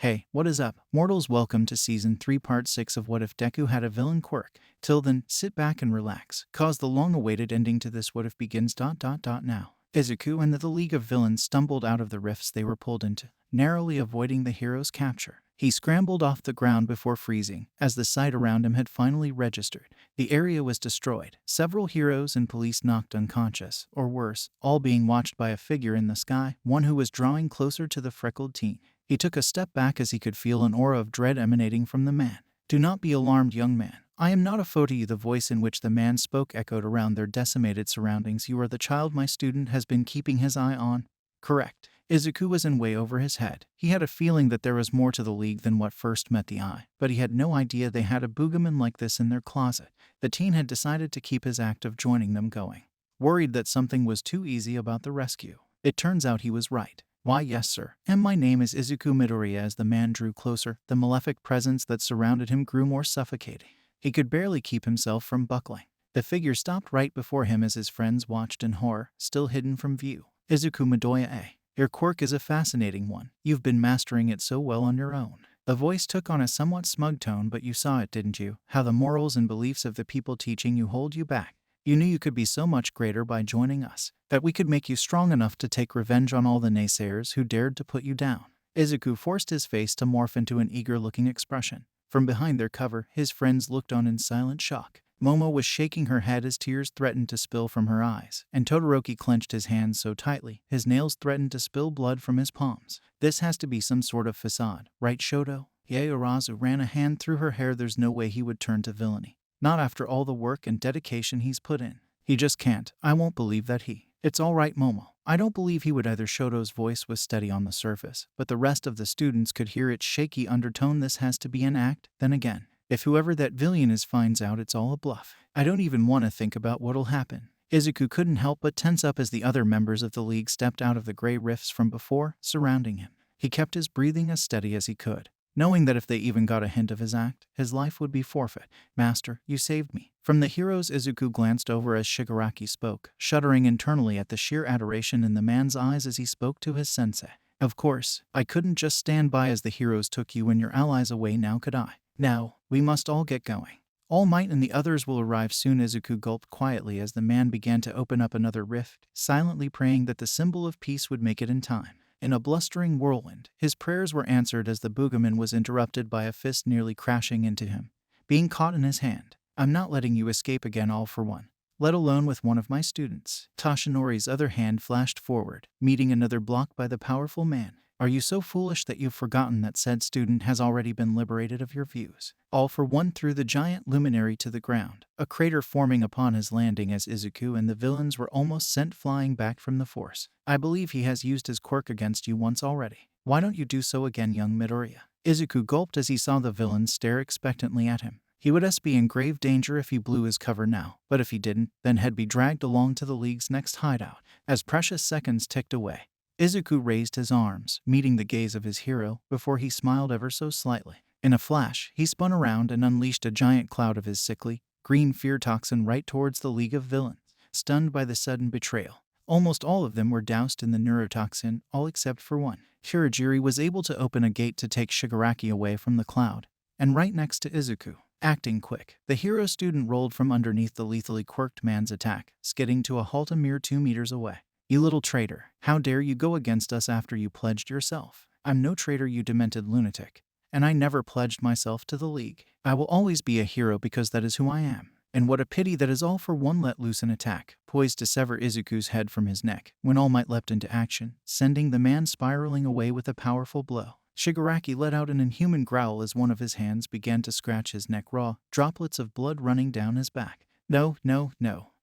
Hey, what is up? Mortals, welcome to Season 3 Part 6 of What If Deku Had a Villain Quirk. Till then, sit back and relax, cause the long-awaited ending to this What If begins. Now. Izuku and the League of Villains stumbled out of the rifts they were pulled into, narrowly avoiding the hero's capture. He scrambled off the ground before freezing, as the sight around him had finally registered. The area was destroyed, several heroes and police knocked unconscious, or worse, all being watched by a figure in the sky, one who was drawing closer to the freckled teen. He took a step back as he could feel an aura of dread emanating from the man. "Do not be alarmed, young man. I am not a foe to you." The voice in which the man spoke echoed around their decimated surroundings. "You are the child my student has been keeping his eye on." Correct. Izuku was in way over his head. He had a feeling that there was more to the League than what first met the eye, but he had no idea they had a boogaman like this in their closet. The teen had decided to keep his act of joining them going, worried that something was too easy about the rescue. It turns out he was right. "Why, yes, sir. And my name is Izuku Midoriya." As the man drew closer, the malefic presence that surrounded him grew more suffocating. He could barely keep himself from buckling. The figure stopped right before him as his friends watched in horror, still hidden from view. "Izuku Midoriya, your quirk is a fascinating one. You've been mastering it so well on your own." The voice took on a somewhat smug tone. "But you saw it, didn't you? How the morals and beliefs of the people teaching you hold you back. You knew you could be so much greater by joining us, that we could make you strong enough to take revenge on all the naysayers who dared to put you down." Izuku forced his face to morph into an eager-looking expression. From behind their cover, his friends looked on in silent shock. Momo was shaking her head as tears threatened to spill from her eyes, and Todoroki clenched his hands so tightly, his nails threatened to spill blood from his palms. "This has to be some sort of facade, right, Shoto?" Yaoyorozu ran a hand through her hair. "There's no way he would turn to villainy. Not after all the work and dedication he's put in. He just can't. I won't believe that he..." "It's all right, Momo. I don't believe he would either." Shoto's voice was steady on the surface, but the rest of the students could hear its shaky undertone. "This has to be an act. Then again, if whoever that villain is finds out it's all a bluff, I don't even want to think about what'll happen." Izuku couldn't help but tense up as the other members of the League stepped out of the gray rifts from before, surrounding him. He kept his breathing as steady as he could, knowing that if they even got a hint of his act, his life would be forfeit. "Master, you saved me." From the heroes, Izuku glanced over as Shigaraki spoke, shuddering internally at the sheer adoration in the man's eyes as he spoke to his sensei. "Of course, I couldn't just stand by as the heroes took you and your allies away, now could I? Now, we must all get going. All Might and the others will arrive soon." Izuku gulped quietly as the man began to open up another rift, silently praying that the symbol of peace would make it in time. In a blustering whirlwind, his prayers were answered as the boogaman was interrupted by a fist nearly crashing into him, being caught in his hand. "I'm not letting you escape again, all for one. Let alone with one of my students." Toshinori's other hand flashed forward, meeting another block by the powerful man. "Are you so foolish that you've forgotten that said student has already been liberated of your views?" All for one threw the giant luminary to the ground, a crater forming upon his landing as Izuku and the villains were almost sent flying back from the force. "I believe he has used his quirk against you once already. Why don't you do so again, young Midoriya?" Izuku gulped as he saw the villains stare expectantly at him. He would be in grave danger if he blew his cover now, but if he didn't, then he'd be dragged along to the League's next hideout. As precious seconds ticked away, Izuku raised his arms, meeting the gaze of his hero, before he smiled ever so slightly. In a flash, he spun around and unleashed a giant cloud of his sickly, green fear toxin right towards the League of Villains. Stunned by the sudden betrayal, almost all of them were doused in the neurotoxin, all except for one. Kurogiri was able to open a gate to take Shigaraki away from the cloud, and right next to Izuku. Acting quick, the hero student rolled from underneath the lethally quirked man's attack, skidding to a halt a mere 2 meters away. "You little traitor, how dare you go against us after you pledged yourself?" "I'm no traitor, you demented lunatic, and I never pledged myself to the League. I will always be a hero because that is who I am." And what a pity that is all for one let loose an attack, poised to sever Izuku's head from his neck, when All Might leapt into action, sending the man spiraling away with a powerful blow. Shigaraki let out an inhuman growl as one of his hands began to scratch his neck raw, droplets of blood running down his back. No,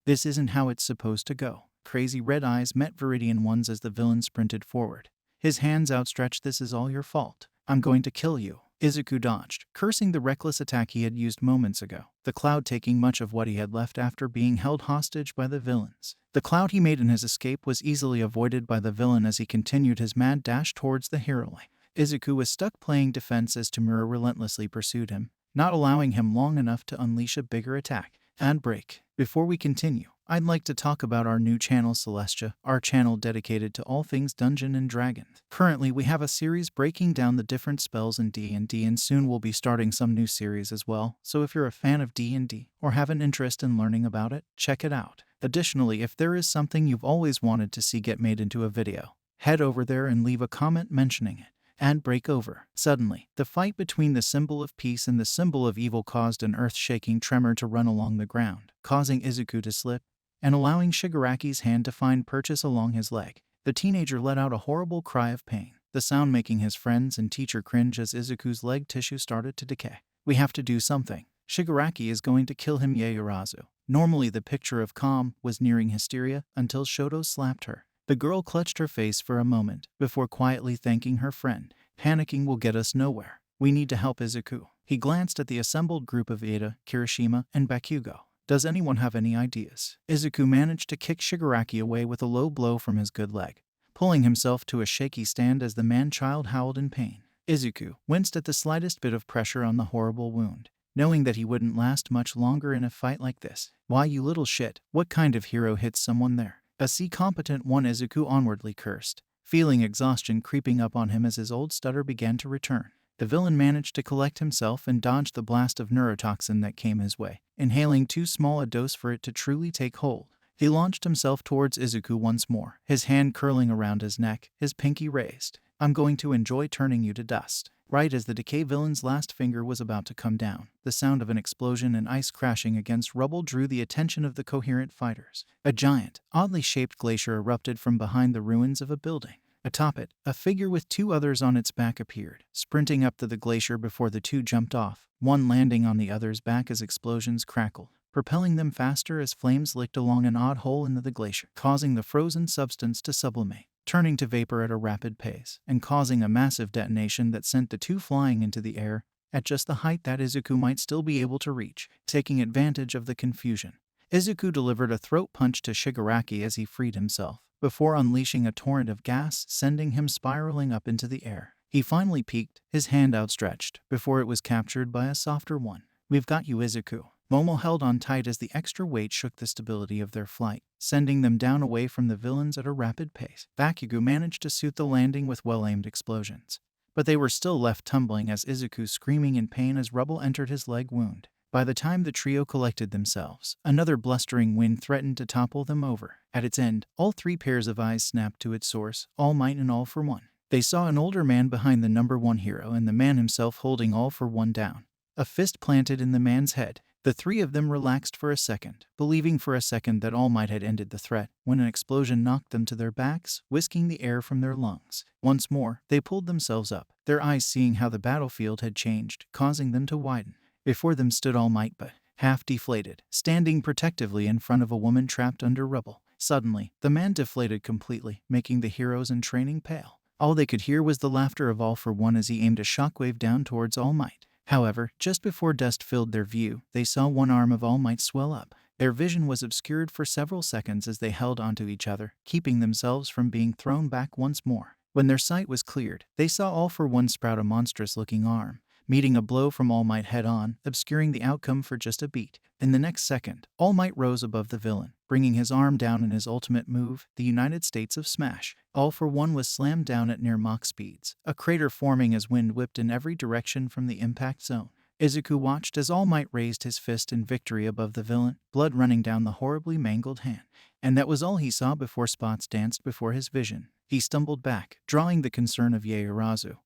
this isn't how it's supposed to go." Crazy red eyes met Viridian ones as the villain sprinted forward, his hands outstretched. "This is all your fault. I'm going to kill you." Izuku dodged, cursing the reckless attack he had used moments ago, the cloud taking much of what he had left after being held hostage by the villains. The cloud he made in his escape was easily avoided by the villain as he continued his mad dash towards the heroine. Izuku was stuck playing defense as Tamura relentlessly pursued him, not allowing him long enough to unleash a bigger attack. "And break. Before we continue, I'd like to talk about our new channel Celestia, our channel dedicated to all things Dungeon and Dragons. Currently, we have a series breaking down the different spells in D&D, and soon we'll be starting some new series as well, so if you're a fan of D&D or have an interest in learning about it, check it out. Additionally, if there is something you've always wanted to see get made into a video, head over there and leave a comment mentioning it. And break over. Suddenly, the fight between the symbol of peace and the symbol of evil caused an earth-shaking tremor to run along the ground, causing Izuku to slip and allowing Shigaraki's hand to find purchase along his leg. The teenager let out a horrible cry of pain, the sound making his friends and teacher cringe as Izuku's leg tissue started to decay. We have to do something. Shigaraki is going to kill him, Yaoyorozu. Normally the picture of calm was nearing hysteria until Shoto slapped her. The girl clutched her face for a moment before quietly thanking her friend. Panicking will get us nowhere. We need to help Izuku. He glanced at the assembled group of Ida, Kirishima, and Bakugo. Does anyone have any ideas? Izuku managed to kick Shigaraki away with a low blow from his good leg, pulling himself to a shaky stand as the man-child howled in pain. Izuku winced at the slightest bit of pressure on the horrible wound, knowing that he wouldn't last much longer in a fight like this. Why, you little shit, what kind of hero hits someone there? A C-competent one, Izuku onwardly cursed, feeling exhaustion creeping up on him as his old stutter began to return. The villain managed to collect himself and dodged the blast of neurotoxin that came his way, inhaling too small a dose for it to truly take hold. He launched himself towards Izuku once more, his hand curling around his neck, his pinky raised. I'm going to enjoy turning you to dust. Right as the decay villain's last finger was about to come down, the sound of an explosion and ice crashing against rubble drew the attention of the coherent fighters. A giant, oddly shaped glacier erupted from behind the ruins of a building. Atop it, a figure with two others on its back appeared, sprinting up to the glacier before the two jumped off, one landing on the other's back as explosions crackled, propelling them faster as flames licked along an odd hole in the glacier, causing the frozen substance to sublimate, turning to vapor at a rapid pace, and causing a massive detonation that sent the two flying into the air at just the height that Izuku might still be able to reach. Taking advantage of the confusion, Izuku delivered a throat punch to Shigaraki as he freed himself, before unleashing a torrent of gas, sending him spiraling up into the air. He finally peeked, his hand outstretched, before it was captured by a softer one. We've got you, Izuku. Momo held on tight as the extra weight shook the stability of their flight, sending them down away from the villains at a rapid pace. Bakugo managed to suit the landing with well-aimed explosions, but they were still left tumbling as Izuku screaming in pain as rubble entered his leg wound. By the time the trio collected themselves, another blustering wind threatened to topple them over. At its end, all three pairs of eyes snapped to its source, All Might and All for One. They saw an older man behind the number one hero and the man himself holding All for One down, a fist planted in the man's head. The three of them relaxed for a second, believing for a second that All Might had ended the threat, when an explosion knocked them to their backs, whisking the air from their lungs. Once more, they pulled themselves up, their eyes seeing how the battlefield had changed, causing them to widen. Before them stood All Might, but half deflated, standing protectively in front of a woman trapped under rubble. Suddenly, the man deflated completely, making the heroes in training pale. All they could hear was the laughter of All for One as he aimed a shockwave down towards All Might. However, just before dust filled their view, they saw one arm of All Might swell up. Their vision was obscured for several seconds as they held onto each other, keeping themselves from being thrown back once more. When their sight was cleared, they saw All for One sprout a monstrous-looking arm, meeting a blow from All Might head-on, obscuring the outcome for just a beat. In the next second, All Might rose above the villain, bringing his arm down in his ultimate move, the United States of Smash. All for One was slammed down at near Mach speeds, a crater forming as wind whipped in every direction from the impact zone. Izuku watched as All Might raised his fist in victory above the villain, blood running down the horribly mangled hand. And that was all he saw before spots danced before his vision. He stumbled back, drawing the concern of Yaoyorozu,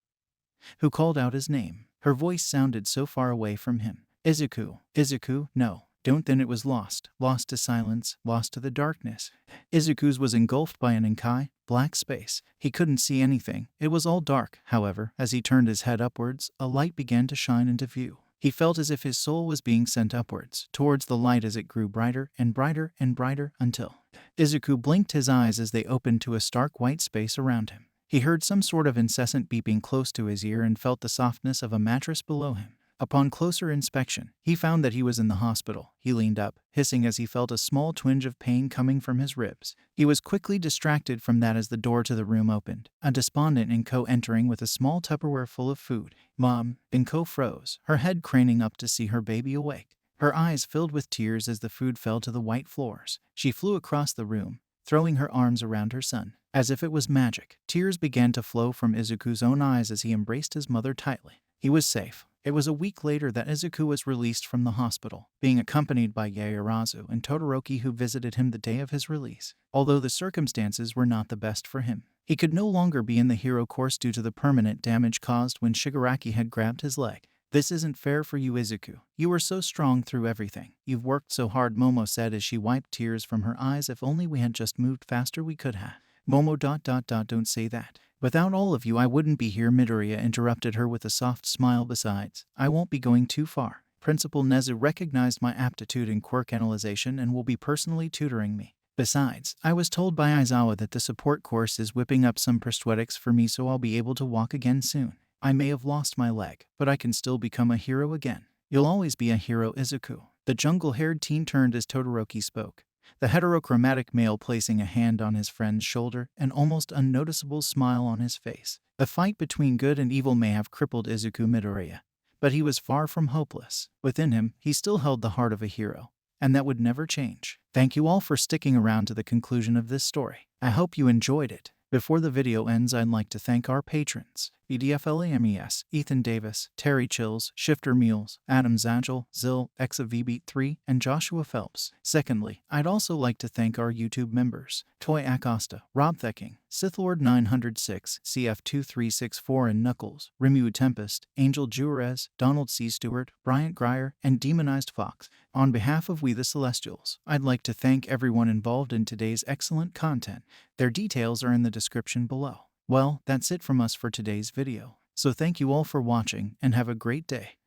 who called out his name. Her voice sounded so far away from him. Izuku, Izuku, no, don't. Then it was lost to silence, lost to the darkness. Izuku's was engulfed by an inkai, black space. He couldn't see anything. It was all dark. However, as he turned his head upwards, a light began to shine into view. He felt as if his soul was being sent upwards, towards the light as it grew brighter and brighter and brighter until Izuku blinked his eyes as they opened to a stark white space around him. He heard some sort of incessant beeping close to his ear and felt the softness of a mattress below him. Upon closer inspection, he found that he was in the hospital. He leaned up, hissing as he felt a small twinge of pain coming from his ribs. He was quickly distracted from that as the door to the room opened, a despondent Inko entering with a small Tupperware full of food. Mom, Inko froze, her head craning up to see her baby awake. Her eyes filled with tears as the food fell to the white floors. She flew across the room, throwing her arms around her son. As if it was magic, tears began to flow from Izuku's own eyes as he embraced his mother tightly. He was safe. It was a week later that Izuku was released from the hospital, being accompanied by Yaoyorozu and Todoroki, who visited him the day of his release. Although the circumstances were not the best for him, he could no longer be in the hero course due to the permanent damage caused when Shigaraki had grabbed his leg. "This isn't fair for you, Izuku. You were so strong through everything. You've worked so hard," Momo said as she wiped tears from her eyes. "If only we had just moved faster, we could have." Momo ... Don't say that. "Without all of you, I wouldn't be here," Midoriya interrupted her with a soft smile. "Besides, I won't be going too far. Principal Nezu recognized my aptitude in quirk analyzation and will be personally tutoring me. Besides, I was told by Aizawa that the support course is whipping up some prosthetics for me, so I'll be able to walk again soon. I may have lost my leg, but I can still become a hero again." "You'll always be a hero, Izuku." The jungle-haired teen turned as Todoroki spoke, the heterochromatic male placing a hand on his friend's shoulder, an almost unnoticeable smile on his face. The fight between good and evil may have crippled Izuku Midoriya, but he was far from hopeless. Within him, he still held the heart of a hero, and that would never change. Thank you all for sticking around to the conclusion of this story. I hope you enjoyed it. Before the video ends, I'd like to thank our patrons: EDFLAMES, Ethan Davis, Terry Chills, Shifter Mules, Adam Zagel, Zill, ExaVB3, and Joshua Phelps. Secondly, I'd also like to thank our YouTube members: Toy Acosta, Rob Thecking, Sithlord 906, CF2364 and Knuckles, Rimu Tempest, Angel Juarez, Donald C. Stewart, Bryant Grier, and Demonized Fox. On behalf of We the Celestials, I'd like to thank everyone involved in today's excellent content. Their details are in the description below. Well, that's it from us for today's video. So thank you all for watching and have a great day.